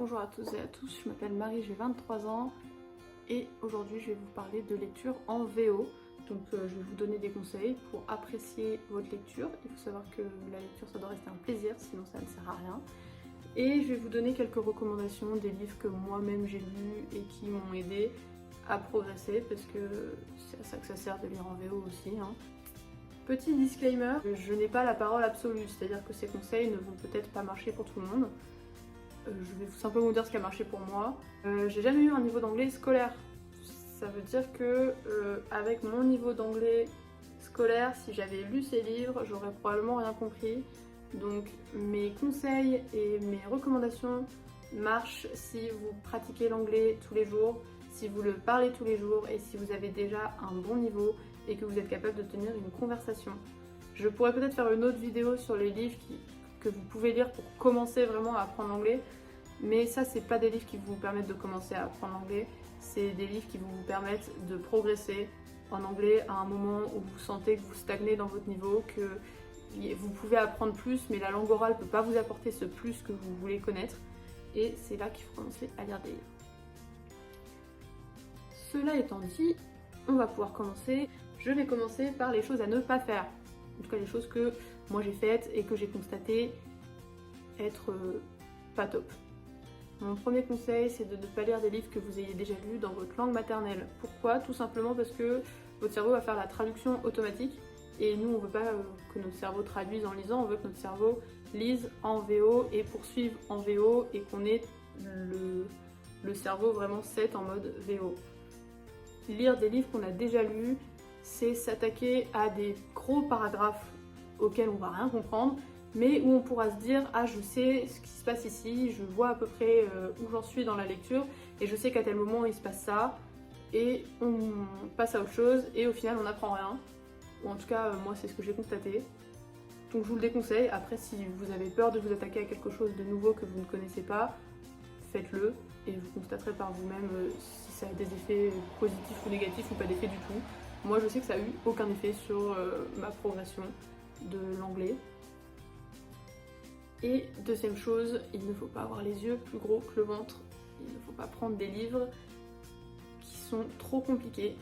Bonjour à toutes et à tous, je m'appelle Marie, j'ai 23 ans et aujourd'hui je vais vous parler de lecture en VO. Donc je vais vous donner des conseils pour apprécier votre lecture. Il faut savoir que la lecture ça doit rester un plaisir, sinon ça ne sert à rien. Et je vais vous donner quelques recommandations des livres que moi-même j'ai lus et qui m'ont aidé à progresser parce que c'est à ça que ça sert de lire en VO aussi. Petit disclaimer, je n'ai pas la parole absolue, c'est-à-dire que ces conseils ne vont peut-être pas marcher pour tout le monde. Je vais simplement vous dire ce qui a marché pour moi. J'ai jamais eu un niveau d'anglais scolaire. Ça veut dire que avec mon niveau d'anglais scolaire, si j'avais lu ces livres, j'aurais probablement rien compris. Donc mes conseils et mes recommandations marchent si vous pratiquez l'anglais tous les jours, si vous le parlez tous les jours et si vous avez déjà un bon niveau et que vous êtes capable de tenir une conversation. Je pourrais peut-être faire une autre vidéo sur les livres que vous pouvez lire pour commencer vraiment à apprendre l'anglais, mais ça c'est pas des livres qui vous permettent de commencer à apprendre l'anglais, c'est des livres qui vous permettent de progresser en anglais à un moment où vous sentez que vous stagnez dans votre niveau, que vous pouvez apprendre plus mais la langue orale peut pas vous apporter ce plus que vous voulez connaître, et c'est là qu'il faut commencer à lire des livres. Cela étant dit, on va pouvoir commencer. Je vais commencer par les choses à ne pas faire, en tout cas les choses que moi j'ai faites et que j'ai constaté être pas top. Mon premier conseil, c'est de ne pas lire des livres que vous ayez déjà lus dans votre langue maternelle. Pourquoi? Tout simplement parce que votre cerveau va faire la traduction automatique et nous on veut pas que notre cerveau traduise en lisant, on veut que notre cerveau lise en VO et poursuive en VO et qu'on ait le cerveau vraiment set en mode VO. Lire des livres qu'on a déjà lus, c'est s'attaquer à des gros paragraphes auxquels on va rien comprendre, mais où on pourra se dire « Ah, je sais ce qui se passe ici, je vois à peu près où j'en suis dans la lecture, et je sais qu'à tel moment il se passe ça, et on passe à autre chose, et au final on n'apprend rien. » Ou en tout cas, moi c'est ce que j'ai constaté. Donc je vous le déconseille. Après, si vous avez peur de vous attaquer à quelque chose de nouveau que vous ne connaissez pas, faites-le, et vous constaterez par vous-même si ça a des effets positifs ou négatifs ou pas d'effet du tout. Moi je sais que ça a eu aucun effet sur ma progression de l'anglais. Et deuxième chose, il ne faut pas avoir les yeux plus gros que le ventre. Il ne faut pas prendre des livres qui sont trop compliqués.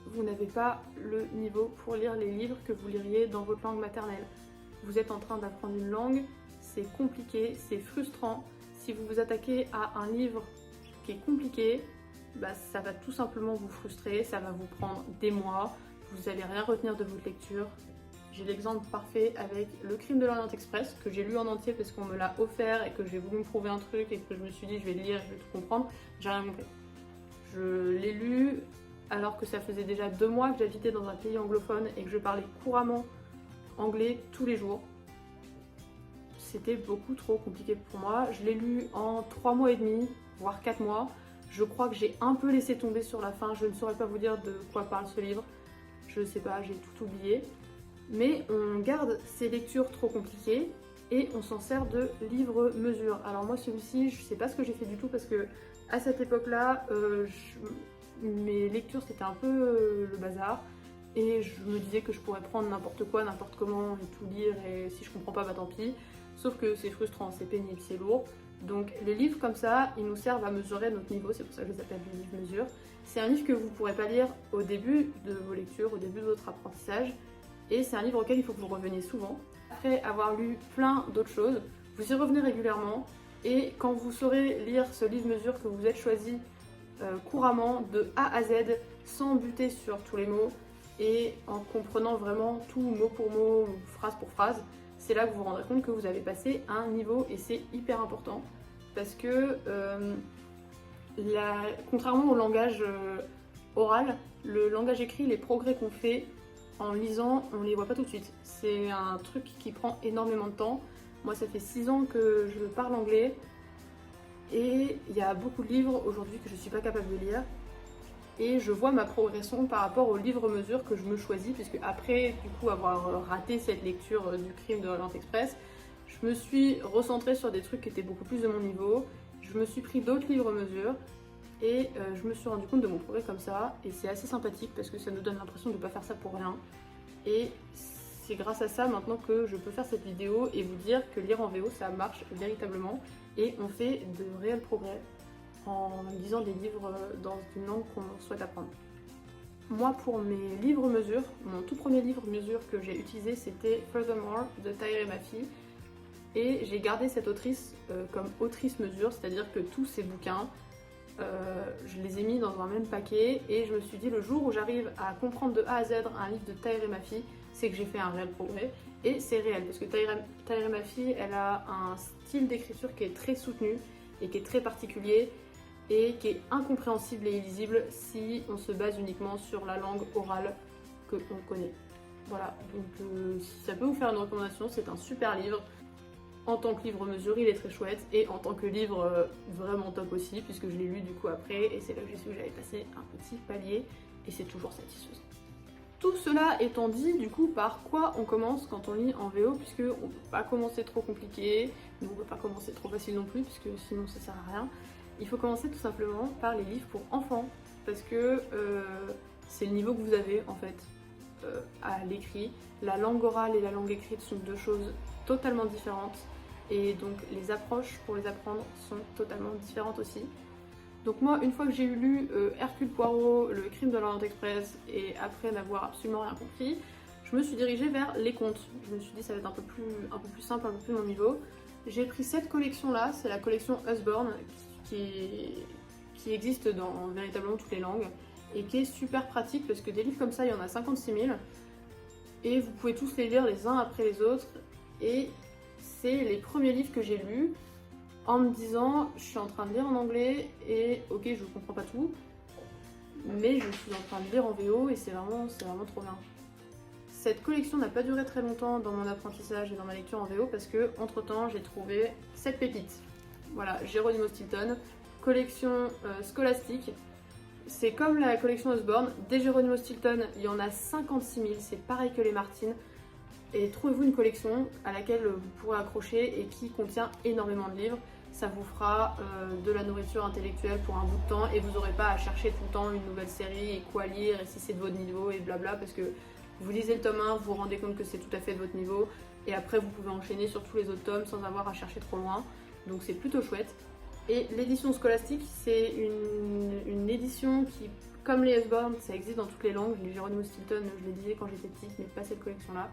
Vous n'avez pas le niveau pour lire les livres que vous liriez dans votre langue maternelle. Vous êtes en train d'apprendre une langue, c'est compliqué, c'est frustrant. Si vous vous attaquez à un livre qui est compliqué, ça va tout simplement vous frustrer, ça va vous prendre des mois, vous n'allez rien retenir de votre lecture. J'ai l'exemple parfait avec Le Crime de l'Orient Express, que j'ai lu en entier parce qu'on me l'a offert et que j'ai voulu me prouver un truc et que je me suis dit je vais le lire, je vais tout comprendre. J'ai rien compris. Je l'ai lu alors que ça faisait déjà 2 mois que j'habitais dans un pays anglophone et que je parlais couramment anglais tous les jours. C'était beaucoup trop compliqué pour moi. Je l'ai lu en 3 mois et demi, voire 4 mois. Je crois que j'ai un peu laissé tomber sur la fin. Je ne saurais pas vous dire de quoi parle ce livre. Je sais pas, j'ai tout oublié. Mais on garde ces lectures trop compliquées et on s'en sert de livre-mesure. Alors moi celui-ci, je sais pas ce que j'ai fait du tout parce que à cette époque-là, mes lectures c'était un peu le bazar et je me disais que je pourrais prendre n'importe quoi, n'importe comment et tout lire et si je comprends pas, tant pis. Sauf que c'est frustrant, c'est pénible, c'est lourd. Donc les livres comme ça, ils nous servent à mesurer notre niveau, c'est pour ça que je les appelle des livres-mesure. C'est un livre que vous pourrez pas lire au début de vos lectures, au début de votre apprentissage. Et c'est un livre auquel il faut que vous reveniez souvent. Après avoir lu plein d'autres choses, vous y revenez régulièrement et quand vous saurez lire ce livre-mesure que vous êtes choisi couramment de A à Z, sans buter sur tous les mots et en comprenant vraiment tout mot pour mot, phrase pour phrase, c'est là que vous vous rendrez compte que vous avez passé un niveau et c'est hyper important parce que contrairement au langage oral, le langage écrit, les progrès qu'on fait en lisant, on les voit pas tout de suite. C'est un truc qui prend énormément de temps. Moi, ça fait 6 ans que je parle anglais et il y a beaucoup de livres aujourd'hui que je suis pas capable de lire. Et je vois ma progression par rapport aux livres-mesures que je me choisis, puisque après, du coup, avoir raté cette lecture du Crime de l'Orient Express, je me suis recentrée sur des trucs qui étaient beaucoup plus de mon niveau. Je me suis pris d'autres livres-mesures. Et je me suis rendu compte de mon progrès comme ça, et c'est assez sympathique parce que ça nous donne l'impression de ne pas faire ça pour rien. Et c'est grâce à ça maintenant que je peux faire cette vidéo et vous dire que lire en VO ça marche véritablement. et on fait de réels progrès en lisant des livres dans une langue qu'on souhaite apprendre. Moi, pour mes livres mesures, mon tout premier livre mesure que j'ai utilisé, c'était Furthermore de Tahereh Mafi, et j'ai gardé cette autrice comme autrice mesure, c'est-à-dire que tous ces bouquins, je les ai mis dans un même paquet, et je me suis dit le jour où j'arrive à comprendre de A à Z un livre de Tahereh Mafi, c'est que j'ai fait un réel progrès, et c'est réel, parce que Tahereh Mafi, elle a un style d'écriture qui est très soutenu, et qui est très particulier, et qui est incompréhensible et illisible si on se base uniquement sur la langue orale que on connaît. Voilà, donc si ça peut vous faire une recommandation, c'est un super livre. En tant que livre mesure, il est très chouette, et en tant que livre vraiment top aussi, puisque je l'ai lu du coup après, et c'est là que j'ai su que j'avais passé un petit palier, et c'est toujours satisfaisant. Tout cela étant dit, du coup, par quoi on commence quand on lit en VO, puisque on peut pas commencer trop compliqué, mais on peut pas commencer trop facile non plus, puisque sinon ça sert à rien. Il faut commencer tout simplement par les livres pour enfants, parce que c'est le niveau que vous avez en fait à l'écrit. La langue orale et la langue écrite sont deux choses totalement différentes, et donc les approches pour les apprendre sont totalement différentes aussi. Donc moi, une fois que j'ai lu Hercule Poirot, Le Crime de l'Orient Express, et après n'avoir absolument rien compris, je me suis dirigée vers les contes. Je me suis dit ça va être un peu plus simple, un peu plus mon niveau. J'ai pris cette collection-là, c'est la collection Usborne, qui existe dans véritablement toutes les langues, et qui est super pratique, parce que des livres comme ça, il y en a 56 000, et vous pouvez tous les lire les uns après les autres, et c'est les premiers livres que j'ai lus, en me disant, je suis en train de lire en anglais, et ok, je comprends pas tout, mais je suis en train de lire en VO, et c'est vraiment trop bien. Cette collection n'a pas duré très longtemps dans mon apprentissage et dans ma lecture en VO, parce que entre temps j'ai trouvé cette pépite. Voilà, Geronimo Stilton, collection scolastique. C'est comme la collection Usborne, des Geronimo Stilton, il y en a 56 000, c'est pareil que les Martine. Et trouvez-vous une collection à laquelle vous pourrez accrocher et qui contient énormément de livres. Ça vous fera de la nourriture intellectuelle pour un bout de temps, et vous n'aurez pas à chercher tout le temps une nouvelle série et quoi lire et si c'est de votre niveau et blabla, parce que vous lisez le tome 1, vous vous rendez compte que c'est tout à fait de votre niveau, et après vous pouvez enchaîner sur tous les autres tomes sans avoir à chercher trop loin. Donc c'est plutôt chouette. Et l'édition scolastique, c'est une édition qui, comme les Usborne, ça existe dans toutes les langues. Les Geronimo Stilton, je les disais quand j'étais petite, mais pas cette collection-là.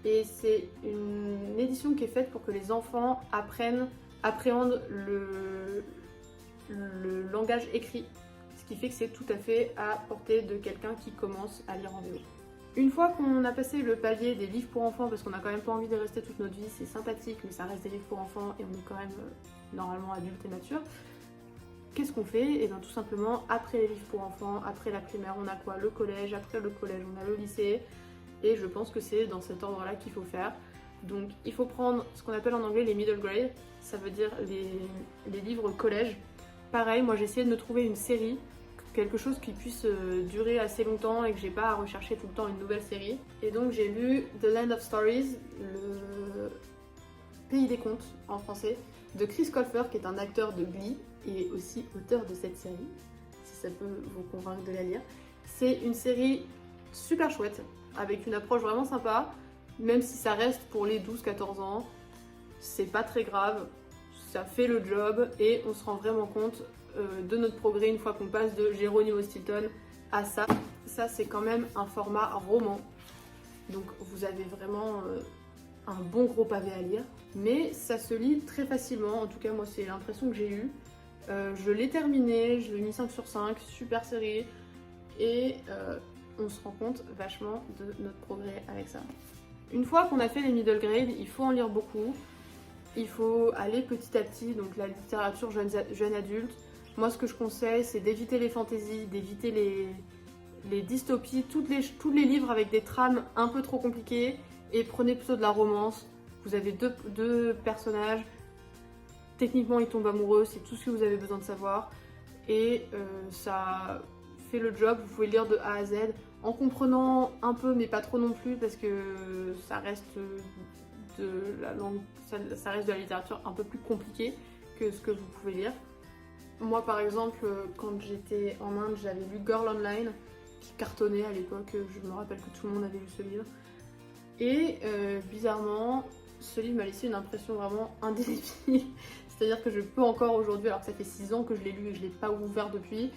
Et c'est une édition qui est faite pour que les enfants appréhendent le langage écrit, ce qui fait que c'est tout à fait à portée de quelqu'un qui commence à lire en VO. Une fois qu'on a passé le palier des livres pour enfants, parce qu'on n'a quand même pas envie de rester toute notre vie, c'est sympathique, mais ça reste des livres pour enfants et on est quand même normalement adulte et mature, qu'est-ce qu'on fait? Et bien tout simplement, après les livres pour enfants, après la primaire, on a quoi? Le collège, après le collège, on a le lycée, et je pense que c'est dans cet ordre-là qu'il faut faire. Donc il faut prendre ce qu'on appelle en anglais les middle grade, ça veut dire les livres collège. Pareil, moi j'ai essayé de me trouver une série, quelque chose qui puisse durer assez longtemps et que j'ai pas à rechercher tout le temps une nouvelle série. Et donc j'ai lu The Land of Stories, le pays des contes en français, de Chris Colfer, qui est un acteur de Glee et aussi auteur de cette série, si ça peut vous convaincre de la lire. C'est une série super chouette, avec une approche vraiment sympa, même si ça reste pour les 12-14 ans, c'est pas très grave, ça fait le job et on se rend vraiment compte de notre progrès une fois qu'on passe de Geronimo Stilton à ça. Ça c'est quand même un format roman, donc vous avez vraiment un bon gros pavé à lire, mais ça se lit très facilement, en tout cas moi c'est l'impression que j'ai eue. Je l'ai terminé, je l'ai mis 5 sur 5, super série, et on se rend compte vachement de notre progrès avec ça. Une fois qu'on a fait les middle grade, il faut en lire beaucoup, il faut aller petit à petit, donc la littérature jeune adulte. Moi ce que je conseille c'est d'éviter les fantaisies, d'éviter les dystopies, tous les livres avec des trames un peu trop compliquées, et prenez plutôt de la romance. Vous avez deux personnages, techniquement ils tombent amoureux, c'est tout ce que vous avez besoin de savoir, et ça fait le job. Vous pouvez lire de A à Z en comprenant un peu mais pas trop non plus, parce que ça reste de la langue, ça reste de la littérature un peu plus compliquée que ce que vous pouvez lire. Moi par exemple quand j'étais en Inde j'avais lu Girl Online qui cartonnait à l'époque, je me rappelle que tout le monde avait lu ce livre, et bizarrement ce livre m'a laissé une impression vraiment indélébile. C'est-à-dire que je peux encore aujourd'hui, alors que ça fait 6 ans que je l'ai lu et que je ne l'ai pas ouvert depuis,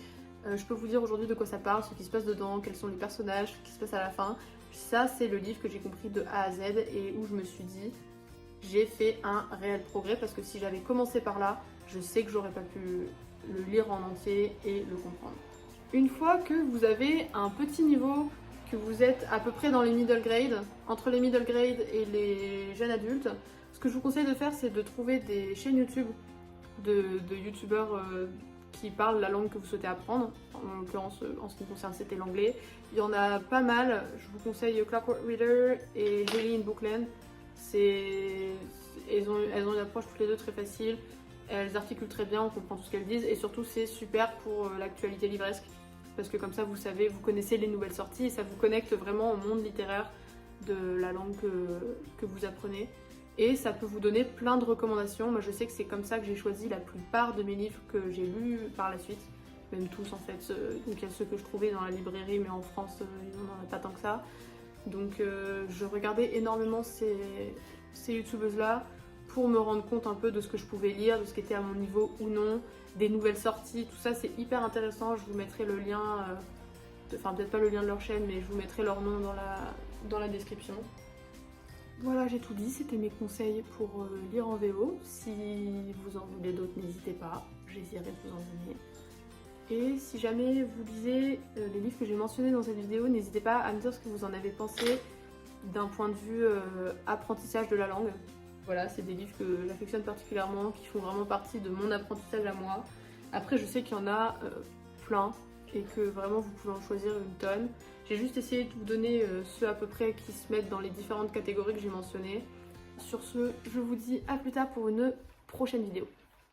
je peux vous dire aujourd'hui de quoi ça parle, ce qui se passe dedans, quels sont les personnages, ce qui se passe à la fin. Ça, c'est le livre que j'ai compris de A à Z et où je me suis dit, j'ai fait un réel progrès parce que si j'avais commencé par là, je sais que j'aurais pas pu le lire en entier et le comprendre. Une fois que vous avez un petit niveau, que vous êtes à peu près dans les middle grade, entre les middle grade et les jeunes adultes, ce que je vous conseille de faire, c'est de trouver des chaînes YouTube de youtubeurs qui parlent la langue que vous souhaitez apprendre. En l'occurrence, en ce qui me concerne, c'était l'anglais. Il y en a pas mal. Je vous conseille Clockwork Reader et Haley in Bookland. Elles ont une approche toutes les deux très facile. Elles articulent très bien, on comprend tout ce qu'elles disent. Et surtout, c'est super pour l'actualité livresque. Parce que comme ça, vous savez, vous connaissez les nouvelles sorties et ça vous connecte vraiment au monde littéraire de la langue que vous apprenez. Et ça peut vous donner plein de recommandations. Moi, je sais que c'est comme ça que j'ai choisi la plupart de mes livres que j'ai lus par la suite. Même tous, en fait. Donc, il y a ceux que je trouvais dans la librairie, mais en France, il n'y en a pas tant que ça. Donc, je regardais énormément ces youtubeuses-là pour me rendre compte un peu de ce que je pouvais lire, de ce qui était à mon niveau ou non, des nouvelles sorties. Tout ça, c'est hyper intéressant. Je vous mettrai le lien, enfin, peut-être pas le lien de leur chaîne, mais je vous mettrai leur nom dans la description. Voilà, j'ai tout dit, c'était mes conseils pour lire en VO. Si vous en voulez d'autres, n'hésitez pas, j'essaierai de vous en donner. Et si jamais vous lisez les livres que j'ai mentionnés dans cette vidéo, n'hésitez pas à me dire ce que vous en avez pensé d'un point de vue apprentissage de la langue. Voilà, c'est des livres que j'affectionne particulièrement, qui font vraiment partie de mon apprentissage à moi. Après, je sais qu'il y en a plein et que vraiment vous pouvez en choisir une tonne. J'ai juste essayé de vous donner ceux à peu près qui se mettent dans les différentes catégories que j'ai mentionnées. Sur ce, je vous dis à plus tard pour une prochaine vidéo.